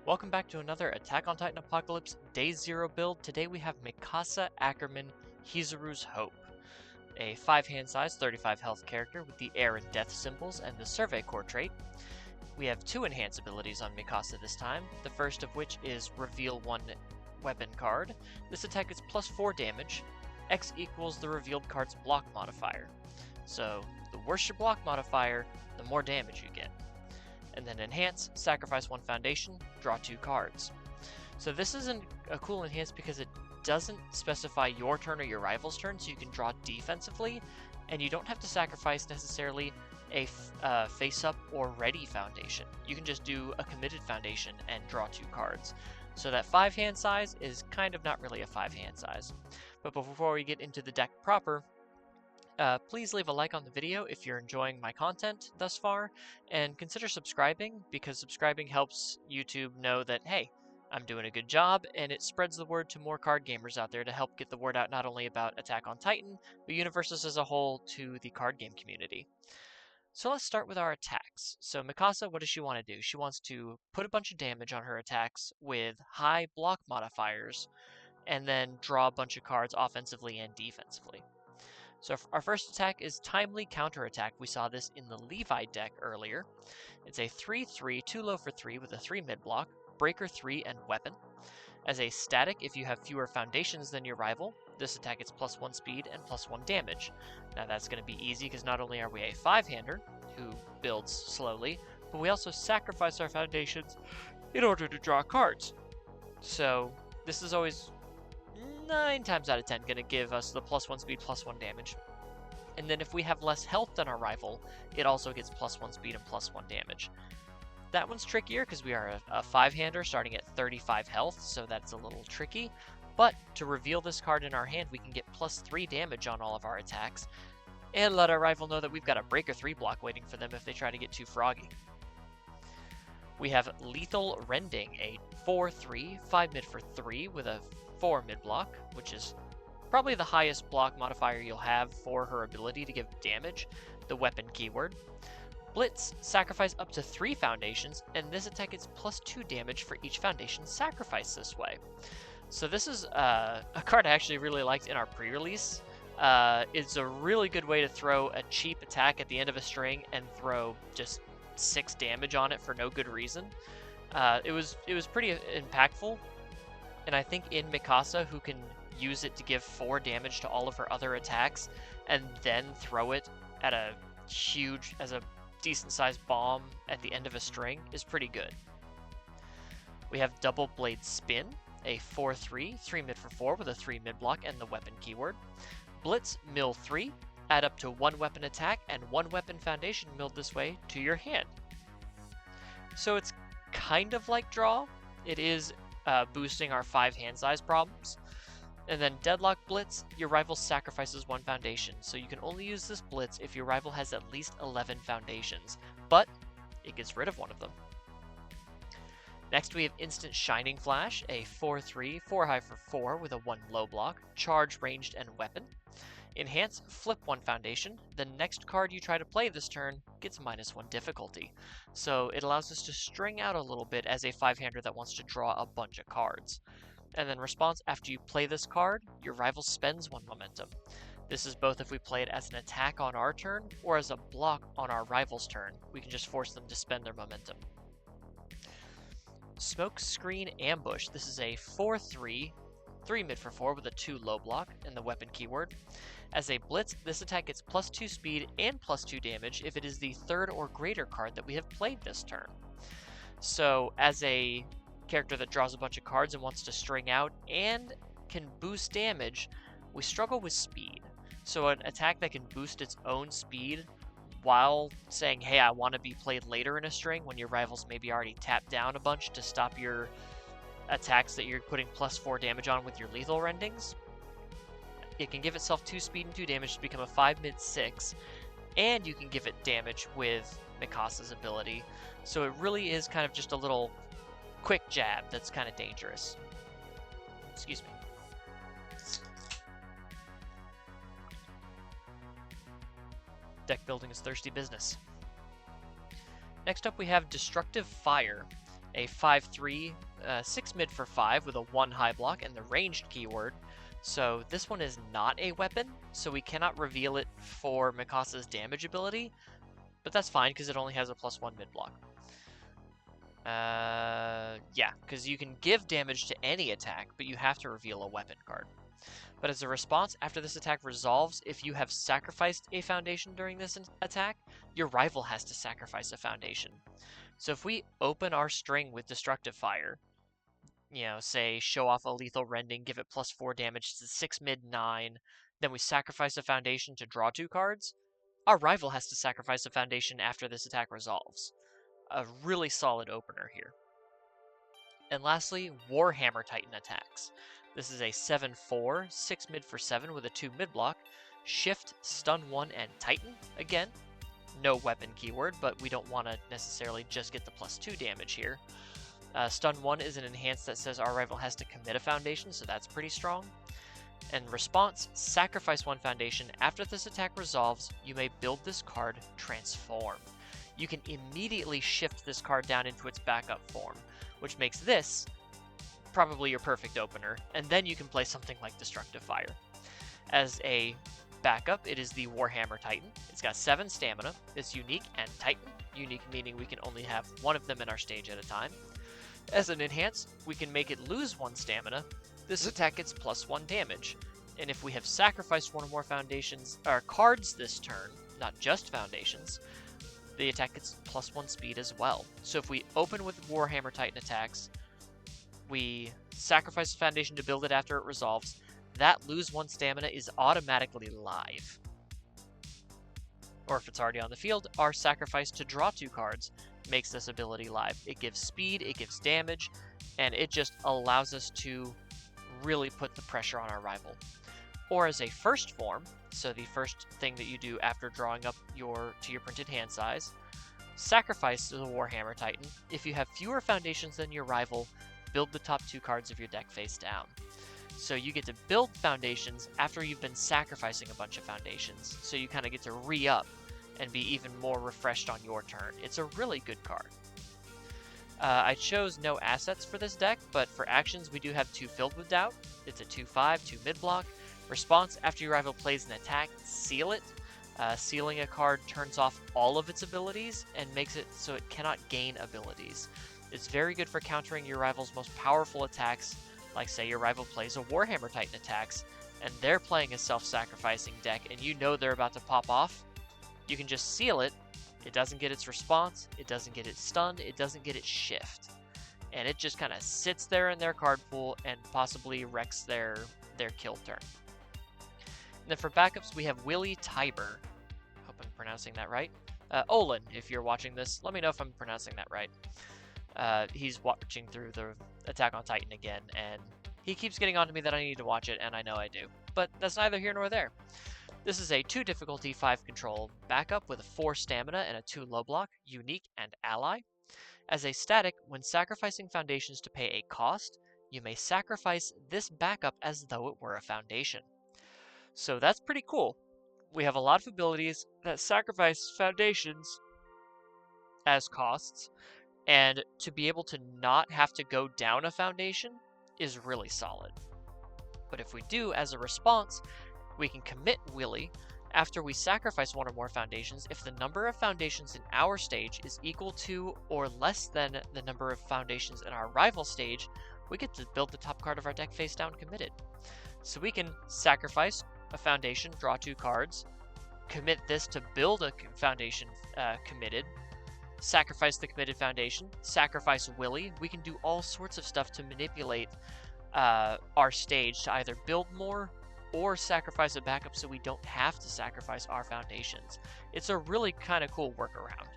Welcome back to another Attack on Titan Apocalypse Day Zero build. Today we have Mikasa Ackerman, Hizuru's Hope, a 5-hand size, 35 health character with the air and death symbols and the Survey Core trait. We have 2 enhance abilities on Mikasa this time, the first of which is Reveal 1 Weapon card. This attack is plus 4 damage. X equals the revealed card's block modifier. So the worse your block modifier, the more damage you get. And then enhance, sacrifice 1 foundation, draw 2 cards. So this isn't a cool enhance because it doesn't specify your turn or your rival's turn, so you can draw defensively, and you don't have to sacrifice necessarily a face-up or ready foundation. You can just do a committed foundation and draw 2 cards. So that 5-hand size is kind of not really a 5-hand size. But before we get into the deck proper, please leave a like on the video if you're enjoying my content thus far, and consider subscribing, because subscribing helps YouTube know that, hey, I'm doing a good job, and it spreads the word to more card gamers out there to help get the word out not only about Attack on Titan, but Universus as a whole to the card game community. So let's start with our attacks. So Mikasa, what does she want to do? She wants to put a bunch of damage on her attacks with high block modifiers, and then draw a bunch of cards offensively and defensively. So our first attack is Timely Counterattack. We saw this in the Levi deck earlier. It's a 3/3, 2 low for 3 with a 3 mid block, Breaker 3, and Weapon. As a static, if you have fewer foundations than your rival, this attack gets plus 1 speed and plus 1 damage. Now that's going to be easy because not only are we a 5-hander, who builds slowly, but we also sacrifice our foundations in order to draw cards. So this is always 9 times out of 10 going to give us the plus 1 speed, plus 1 damage. And then if we have less health than our rival, it also gets plus 1 speed and plus 1 damage. That one's trickier because we are a 5-hander starting at 35 health, so that's a little tricky. But to reveal this card in our hand, we can get plus 3 damage on all of our attacks, and let our rival know that we've got a Breaker 3 block waiting for them if they try to get too froggy. We have Lethal Rending, a 4/3, 5 mid for 3 with a 4 mid block, which is probably the highest block modifier you'll have for her ability to give damage, the weapon keyword. Blitz, sacrifice up to 3 foundations, and this attack gets plus 2 damage for each foundation sacrificed this way. So this is a card I actually really liked in our pre-release. It's a really good way to throw a cheap attack at the end of a string and throw just 6 damage on it for no good reason. It was pretty impactful. And I think in Mikasa, who can use it to give 4 damage to all of her other attacks, and then throw it at a huge, as a decent-sized bomb at the end of a string, is pretty good. We have Double Blade Spin, a 4/3, 3 mid for 4 with a 3 mid block and the weapon keyword. Blitz, mill 3, add up to 1 weapon attack and 1 weapon foundation milled this way to your hand. So it's kind of like draw. It is boosting our 5-hand size problems. And then Deadlock Blitz, your rival sacrifices 1 foundation, so you can only use this blitz if your rival has at least 11 foundations, but it gets rid of 1 of them. Next we have Instant Shining Flash, a 4/3, 4 high for 4 with a 1 low block, charge, ranged, and weapon. Enhance, flip 1 foundation. The next card you try to play this turn gets -1 difficulty. So it allows us to string out a little bit as a 5-hander that wants to draw a bunch of cards. And then response, after you play this card, your rival spends 1 momentum. This is both if we play it as an attack on our turn or as a block on our rival's turn. We can just force them to spend their momentum. Smoke Screen Ambush. This is a 4/3, 3 mid for 4 with a 2 low block and the weapon keyword. As a blitz, this attack gets plus 2 speed and plus 2 damage if it is the 3rd or greater card that we have played this turn. So as a character that draws a bunch of cards and wants to string out and can boost damage, we struggle with speed. So an attack that can boost its own speed while saying, hey, I want to be played later in a string when your rivals maybe already tapped down a bunch to stop your attacks that you're putting plus 4 damage on with your lethal rendings. It can give itself 2 speed and 2 damage to become a 5 mid 6, and you can give it damage with Mikasa's ability. So it really is kind of just a little quick jab that's kind of dangerous. Excuse me. Deck building is thirsty business. Next up we have Destructive Fire, a 5/3, 6 mid for 5 with a 1 high block and the ranged keyword. So this one is not a weapon, so we cannot reveal it for Mikasa's damage ability, but that's fine because it only has a +1 mid block. Yeah, because you can give damage to any attack, but you have to reveal a weapon card. But as a response, after this attack resolves, if you have sacrificed a foundation during this attack, your rival has to sacrifice a foundation. So if we open our string with Destructive Fire, say show off a lethal rending, give it +4 damage to 6 mid 9, then we sacrifice a foundation to draw 2 cards, our rival has to sacrifice a foundation after this attack resolves. A really solid opener here. And lastly, Warhammer Titan attacks. This is a 7/4, 6 mid for 7 with a 2 mid block, Shift, Stun 1, and Titan. Again, no weapon keyword, but we don't want to necessarily just get the +2 damage here. Stun 1 is an enhance that says our rival has to commit a foundation, so that's pretty strong. And response, sacrifice 1 foundation. After this attack resolves, you may build this card Transform. You can immediately shift this card down into its backup form, which makes this probably your perfect opener, and then you can play something like Destructive Fire. As a backup, it is the Warhammer Titan. It's got 7 stamina, it's unique and Titan, unique meaning we can only have one of them in our stage at a time. As an enhance, we can make it lose 1 stamina. This attack gets +1 damage, and if we have sacrificed one or more foundations or cards this turn, not just foundations, the attack gets +1 speed as well. So if we open with Warhammer Titan attacks, we sacrifice a foundation to build it after it resolves, that lose 1 stamina is automatically live. Or if it's already on the field, our sacrifice to draw 2 cards makes this ability live. It gives speed, it gives damage, and it just allows us to really put the pressure on our rival. Or as a first form, so the first thing that you do after drawing up to your printed hand size, sacrifice the Warhammer Titan. If you have fewer foundations than your rival, build the top 2 cards of your deck face down. So you get to build foundations after you've been sacrificing a bunch of foundations, so you kind of get to re-up and be even more refreshed on your turn. It's a really good card. I chose no assets for this deck, but for actions we do have 2 Filled with Doubt. It's a 2/5, 2 mid block. Response, after your rival plays an attack, seal it. Sealing a card turns off all of its abilities and makes it so it cannot gain abilities. It's very good for countering your rival's most powerful attacks, like say your rival plays a Warhammer Titan attacks, and they're playing a self-sacrificing deck and you know they're about to pop off. You can just seal it. It doesn't get its response, it doesn't get its stun, it doesn't get its shift. And it just kind of sits there in their card pool and possibly wrecks their kill turn. And then for backups, we have Willie Tiber. Hope I'm pronouncing that right. Olin, if you're watching this, let me know if I'm pronouncing that right. He's watching through the Attack on Titan again, and he keeps getting on to me that I need to watch it, and I know I do. But that's neither here nor there. This is a 2 difficulty, 5 control backup with a 4 stamina and a 2 low block, unique and ally. As a static, when sacrificing foundations to pay a cost, you may sacrifice this backup as though it were a foundation. So that's pretty cool. We have a lot of abilities that sacrifice foundations as costs, and to be able to not have to go down a foundation is really solid. But if we do, as a response, we can commit Willie after we sacrifice 1 or more foundations if the number of foundations in our stage is equal to or less than the number of foundations in our rival stage. We get to build the top card of our deck face down committed. So we can sacrifice a foundation, draw 2 cards, commit this to build a foundation committed, sacrifice the committed foundation, sacrifice Willie. We can do all sorts of stuff to manipulate our stage to either build more or sacrifice a backup so we don't have to sacrifice our foundations. It's a really kind of cool workaround.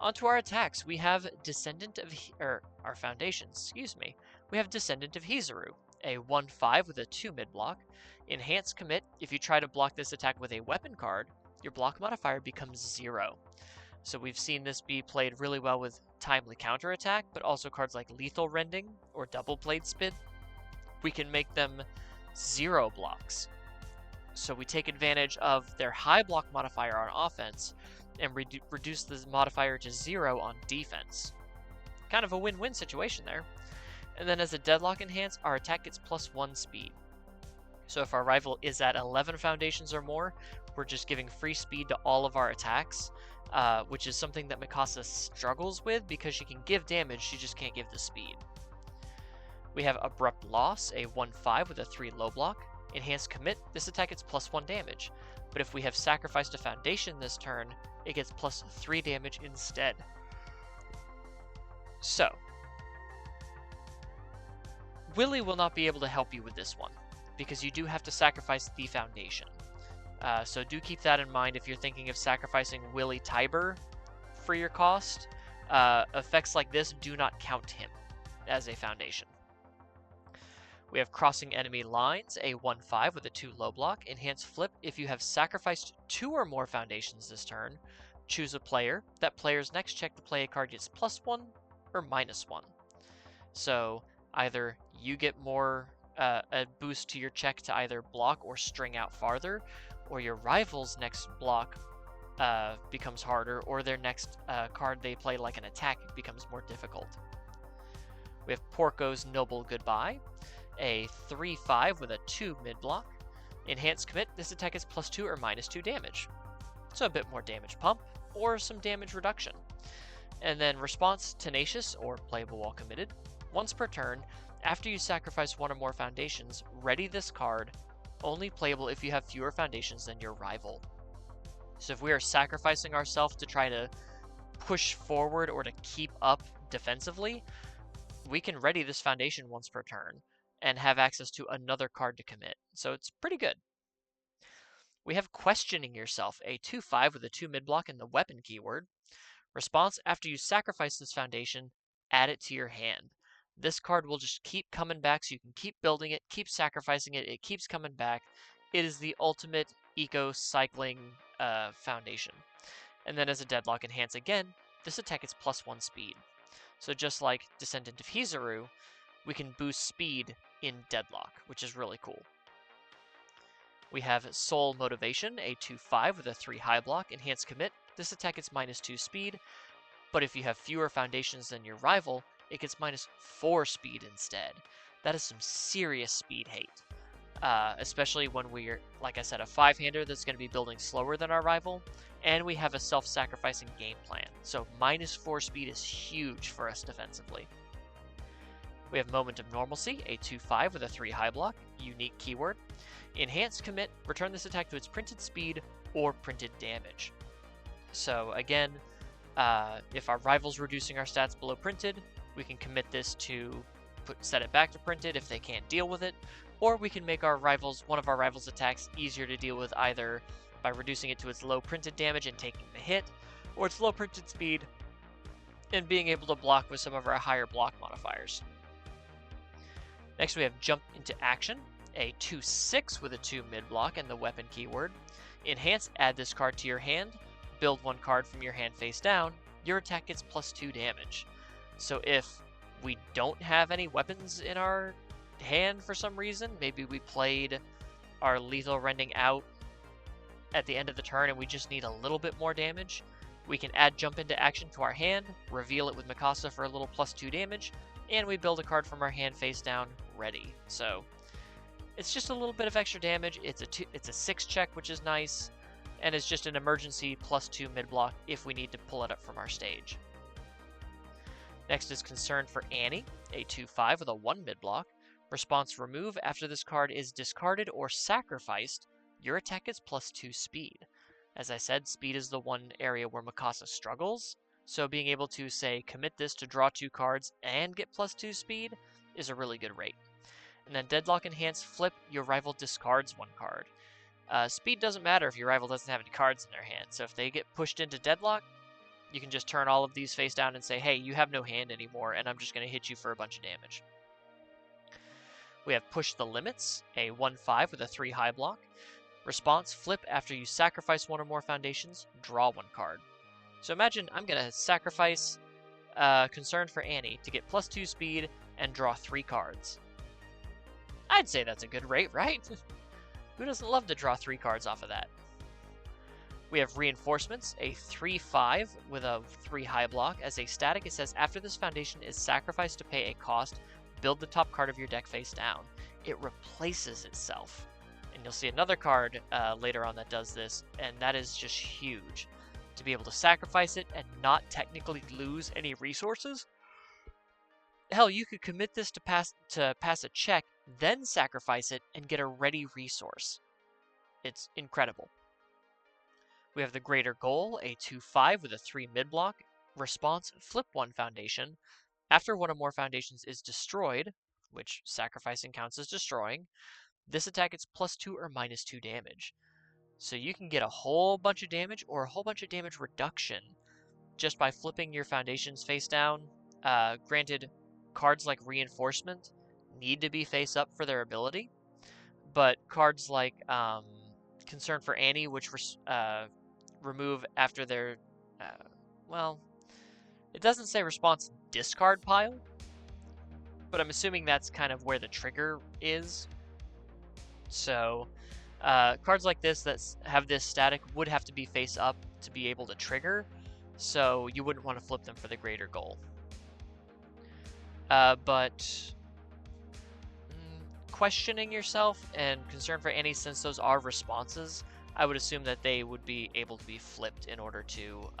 Onto our attacks, we have Descendant of our foundations, excuse me. We have Descendant of Hizuru, a 1/5 with a 2 mid block. Enhance commit, if you try to block this attack with a weapon card, your block modifier becomes 0. So we've seen this be played really well with timely counterattack, but also cards like Lethal Rending or Double Blade Spit. We can make them 0 blocks. So we take advantage of their high block modifier on offense and reduce the modifier to 0 on defense. kind of a win-win situation there. And then as a Deadlock Enhance, our attack gets +1 speed. So if our rival is at 11 foundations or more, we're just giving free speed to all of our attacks, which is something that Mikasa struggles with because she can give damage, she just can't give the speed. We have Abrupt Loss, a 1/5 with a 3 low block. Enhanced Commit, this attack gets +1 damage, but if we have sacrificed a foundation this turn, it gets +3 damage instead. So, Willy will not be able to help you with this one, because you do have to sacrifice the foundation. So do keep that in mind if you're thinking of sacrificing Willy Tiber for your cost. Effects like this do not count him as a foundation. We have Crossing Enemy Lines, a 1/5 with a 2 low block. Enhanced Flip, if you have sacrificed 2 or more foundations this turn, choose a player. That player's next check to play a card gets +1 or -1. So either you get more a boost to your check to either block or string out farther, or your rival's next block becomes harder, or their next card they play like an attack becomes more difficult. We have Porco's Noble Goodbye, a 3/5 with a 2 mid block. Enhanced Commit, this attack is +2 or -2 damage. So a bit more damage pump, or some damage reduction. And then Response Tenacious, or Playable While Committed. Once per turn, after you sacrifice 1 or more foundations, ready this card, only playable if you have fewer foundations than your rival. So if we are sacrificing ourselves to try to push forward or to keep up defensively, we can ready this foundation once per turn and have access to another card to commit. So it's pretty good. We have Questioning Yourself, a 2/5 with a 2 mid block and the weapon keyword. Response, after you sacrifice this foundation, add it to your hand. This card will just keep coming back, so you can keep building it, keep sacrificing it, it keeps coming back. It is the ultimate eco-cycling foundation. And then as a Deadlock Enhance again, this attack is +1 speed. So just like Descendant of Hizuru, we can boost speed in Deadlock, which is really cool. We have Soul Motivation, a 2/5 with a 3 high block. Enhanced Commit, this attack is -2 speed, but if you have fewer foundations than your rival, it gets -4 speed instead. That is some serious speed hate. Especially when we're, like I said, a 5-hander that's going to be building slower than our rival, and we have a self-sacrificing game plan. So -4 speed is huge for us defensively. We have Moment of Normalcy, a 2/5 with a 3 high block, unique keyword. Enhanced Commit, return this attack to its printed speed or printed damage. So again, if our rival's reducing our stats below printed, we can commit this to set it back to printed if they can't deal with it, or we can make one of our rivals' attacks easier to deal with either by reducing it to its low printed damage and taking the hit, or its low printed speed and being able to block with some of our higher block modifiers. Next we have Jump into Action, a 2/6 with a 2 mid block and the weapon keyword. Enhance, add this card to your hand, build 1 card from your hand face down, your attack gets +2 damage. So if we don't have any weapons in our hand for some reason, maybe we played our Lethal Rending out at the end of the turn and we just need a little bit more damage, we can add Jump into Action to our hand, reveal it with Mikasa for a little +2 damage, and we build a card from our hand face down ready. So it's just a little bit of extra damage. It's a 6 check, which is nice, and it's just an emergency +2 mid block if we need to pull it up from our stage. Next is Concern for Annie, a 2/5 with a 1 mid block. Response, remove, after this card is discarded or sacrificed, your attack is +2 speed. As I said, speed is the one area where Mikasa struggles, so being able to, say, commit this to draw 2 cards and get +2 speed is a really good rate. And then Deadlock Enhance, flip, your rival discards 1 card. Speed doesn't matter if your rival doesn't have any cards in their hand, so if they get pushed into Deadlock, you can just turn all of these face down and say, hey, you have no hand anymore, and I'm just going to hit you for a bunch of damage. We have Push the Limits, a 1/5 with a 3 high block. Response, flip, after you sacrifice 1 or more foundations, draw 1 card. So imagine I'm going to sacrifice Concern for Annie to get +2 speed and draw 3 cards. I'd say that's a good rate, right? Who doesn't love to draw 3 cards off of that? We have Reinforcements, a 3/5 with a 3 high block. As a static, it says after this foundation is sacrificed to pay a cost, build the top card of your deck face down. It replaces itself. And you'll see another card later on that does this, and that is just huge. To be able to sacrifice it and not technically lose any resources. Hell, you could commit this to pass a check, then sacrifice it and get a ready resource. It's incredible. We have the Greater Goal, a 2/5 with a 3 mid-block. Response, flip 1 foundation. After one or more foundations is destroyed, which sacrificing counts as destroying, this attack gets +2 or -2 damage. So you can get a whole bunch of damage or a whole bunch of damage reduction just by flipping your foundations face down. Granted, cards like Reinforcement need to be face up for their ability, but cards like Concern for Annie, which remove after their, well, it doesn't say response discard pile, but I'm assuming that's kind of where the trigger is. So cards like this that have this static would have to be face up to be able to trigger, so you wouldn't want to flip them for the Greater Goal. But questioning yourself and Concern for Annie, since those are responses, I would assume that they would be able to be flipped in order to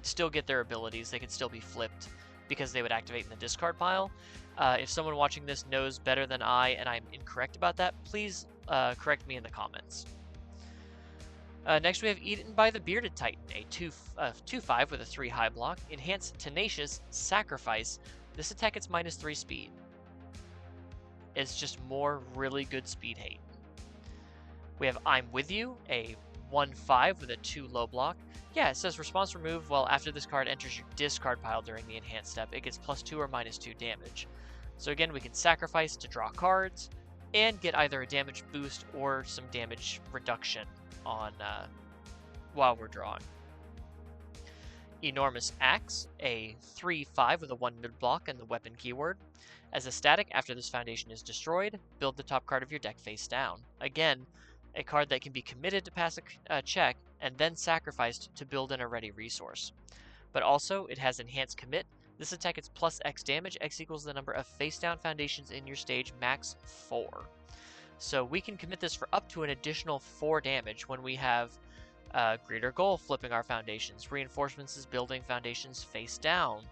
still get their abilities. They could still be flipped because they would activate in the discard pile. If someone watching this knows better than I and I'm incorrect about that, please correct me in the comments. Next we have Eaten by the Bearded Titan, a 2/5 with a 3 high block. Enhance Tenacious, Sacrifice. This attack gets -3 speed. It's just more really good speed hate. We have I'm With You, a 1/5 with a 2 low block. Yeah, it says response remove. Well, after this card enters your discard pile during the enhanced step, it gets +2 or -2 damage. So again, we can sacrifice to draw cards and get either a damage boost or some damage reduction on while we're drawing. Enormous Axe, a 3/5 with a 1 mid block and the weapon keyword. As a static, after this foundation is destroyed, build the top card of your deck face down. Again, a card that can be committed to pass a check and then sacrificed to build in a ready resource. But also, it has Enhanced Commit. This attack gets +X damage. X equals the number of face down foundations in your stage, max 4. So we can commit this for up to an additional 4 damage when we have Greater Goal flipping our foundations. Reinforcements is building foundations face down.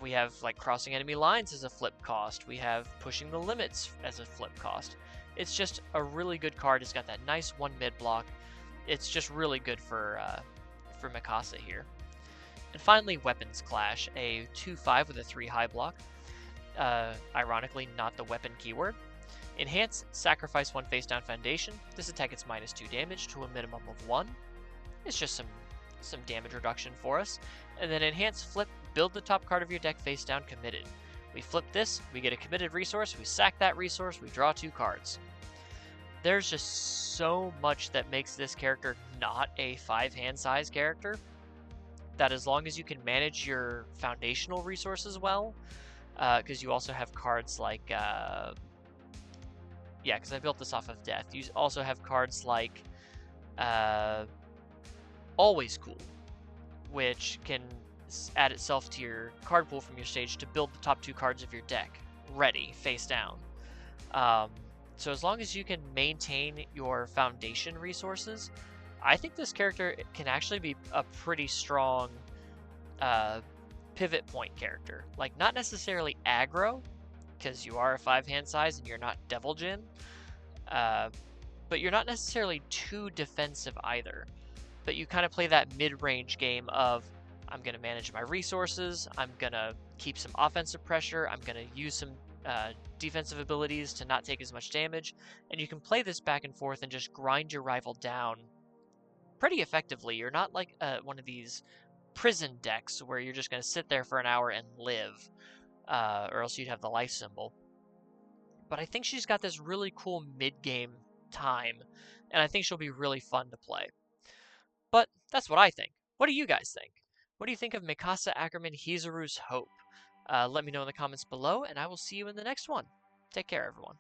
We have like Crossing Enemy Lines as a flip cost. We have Pushing the Limits as a flip cost. It's just a really good card. It's got that nice 1 mid block. It's just really good for Mikasa here. And finally, Weapons Clash, a 2/5 with a 3 high block. Ironically, not the weapon keyword. Enhance, sacrifice 1 face down foundation. This attack gets -2 damage to a minimum of 1. It's just some damage reduction for us. And then enhance, flip, build the top card of your deck face down, committed. We flip this, we get a committed resource, we sack that resource, we draw 2 cards. There's just so much that makes this character not a 5-hand size character, that as long as you can manage your foundational resources well, because you also have cards like, yeah, because I built this off of Death. You also have cards like Always Cool, which can add itself to your card pool from your stage to build the top 2 cards of your deck, ready, face down. So as long as you can maintain your foundation resources, I think this character can actually be a pretty strong pivot point character. Like, not necessarily aggro, because you are a 5-hand size and you're not Devil Jin, but you're not necessarily too defensive either. But you kind of play that mid-range game of, I'm going to manage my resources, I'm going to keep some offensive pressure, I'm going to use some defensive abilities to not take as much damage, and you can play this back and forth and just grind your rival down pretty effectively. You're not like one of these prison decks where you're just going to sit there for an hour and live, or else you'd have the life symbol. But I think she's got this really cool mid-game time, and I think she'll be really fun to play. But that's what I think. What do you guys think? What do you think of Mikasa Ackerman Hizuru's Hope? Let me know in the comments below, and I will see you in the next one. Take care, everyone.